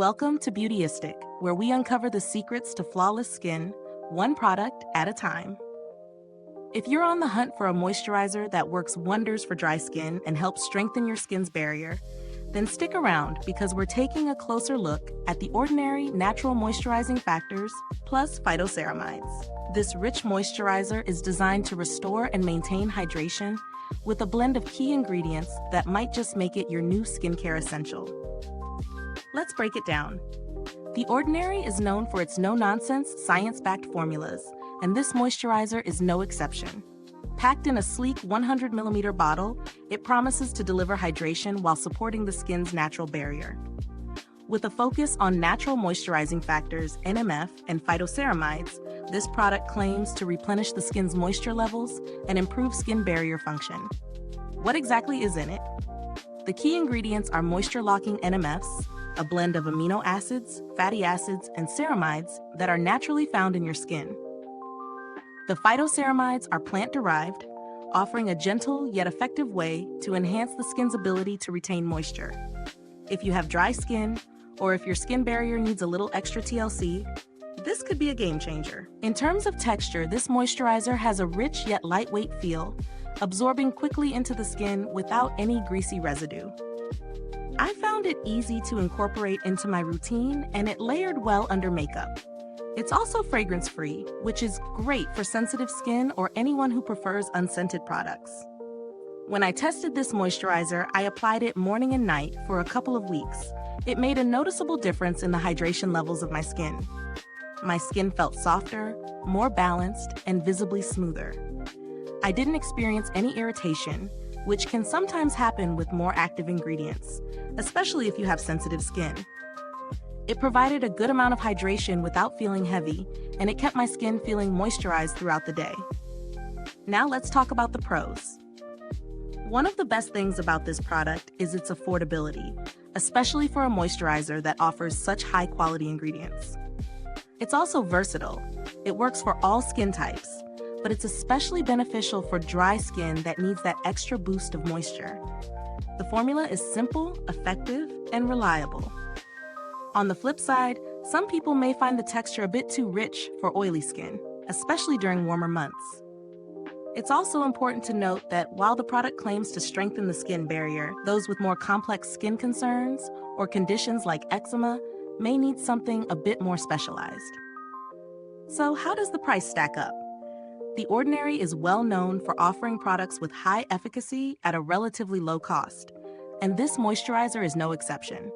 Welcome to Beautyistic, where we uncover the secrets to flawless skin, one product at a time. If you're on the hunt for a moisturizer that works wonders for dry skin and helps strengthen your skin's barrier, then stick around because we're taking a closer look at the ordinary natural moisturizing factors plus PhytoCeramides. This rich moisturizer is designed to restore and maintain hydration with a blend of key ingredients that might just make it your new skincare essential. Let's break it down. The Ordinary is known for its no-nonsense, science-backed formulas, and this moisturizer is no exception. Packed in a sleek 100ml bottle, it promises to deliver hydration while supporting the skin's natural barrier. With a focus on natural moisturizing factors, NMF, and PhytoCeramides, this product claims to replenish the skin's moisture levels and improve skin barrier function. What exactly is in it? The key ingredients are moisture-locking NMFs, a blend of amino acids, fatty acids, and ceramides that are naturally found in your skin. The PhytoCeramides are plant-derived, offering a gentle yet effective way to enhance the skin's ability to retain moisture. If you have dry skin, or if your skin barrier needs a little extra TLC, this could be a game changer. In terms of texture, this moisturizer has a rich yet lightweight feel, absorbing quickly into the skin without any greasy residue. I found it easy to incorporate into my routine, and it layered well under makeup. It's also fragrance-free, which is great for sensitive skin or anyone who prefers unscented products. When I tested this moisturizer, I applied it morning and night for a couple of weeks. It made a noticeable difference in the hydration levels of my skin. My skin felt softer, more balanced, and visibly smoother. I didn't experience any irritation, which can sometimes happen with more active ingredients, especially if you have sensitive skin. It provided a good amount of hydration without feeling heavy, and it kept my skin feeling moisturized throughout the day. Now let's talk about the pros. One of the best things about this product is its affordability, especially for a moisturizer that offers such high-quality ingredients. It's also versatile. It works for all skin types, but it's especially beneficial for dry skin that needs that extra boost of moisture. The formula is simple, effective, and reliable. On the flip side, some people may find the texture a bit too rich for oily skin, especially during warmer months. It's also important to note that while the product claims to strengthen the skin barrier, those with more complex skin concerns or conditions like eczema may need something a bit more specialized. So how does the price stack up? The Ordinary is well known for offering products with high efficacy at a relatively low cost, and this moisturizer is no exception.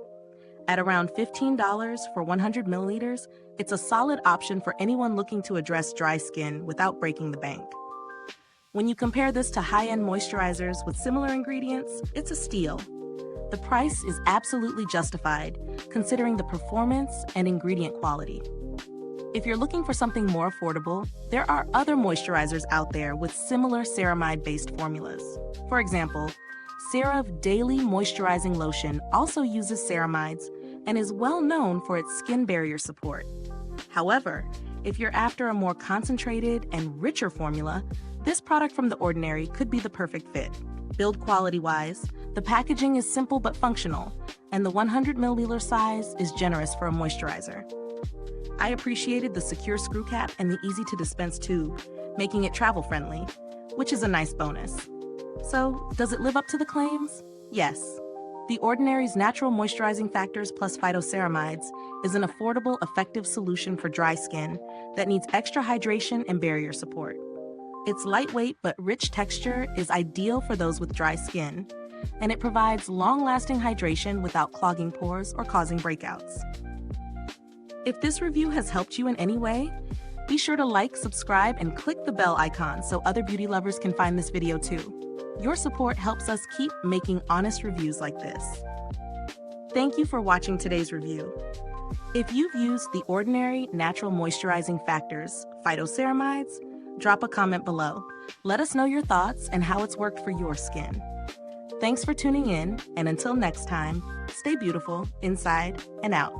At around $15 for 100 milliliters, it's a solid option for anyone looking to address dry skin without breaking the bank. When you compare this to high-end moisturizers with similar ingredients, it's a steal. The price is absolutely justified, considering the performance and ingredient quality. If you're looking for something more affordable, there are other moisturizers out there with similar ceramide-based formulas. For example, CeraVe Daily Moisturizing Lotion also uses ceramides and is well known for its skin barrier support. However, if you're after a more concentrated and richer formula, this product from The Ordinary could be the perfect fit. Build quality-wise, the packaging is simple but functional, and the 100 milliliter size is generous for a moisturizer. I appreciated the secure screw cap and the easy-to-dispense tube, making it travel-friendly, which is a nice bonus. So, does it live up to the claims? Yes. The Ordinary's natural moisturizing factors plus PhytoCeramides is an affordable, effective solution for dry skin that needs extra hydration and barrier support. Its lightweight but rich texture is ideal for those with dry skin, and it provides long-lasting hydration without clogging pores or causing breakouts. If this review has helped you in any way, be sure to like, subscribe, and click the bell icon so other beauty lovers can find this video too. Your support helps us keep making honest reviews like this. Thank you for watching today's review. If you've used the Ordinary Natural Moisturizing Factors, PhytoCeramides, drop a comment below. Let us know your thoughts and how it's worked for your skin. Thanks for tuning in, and until next time, stay beautiful inside and out.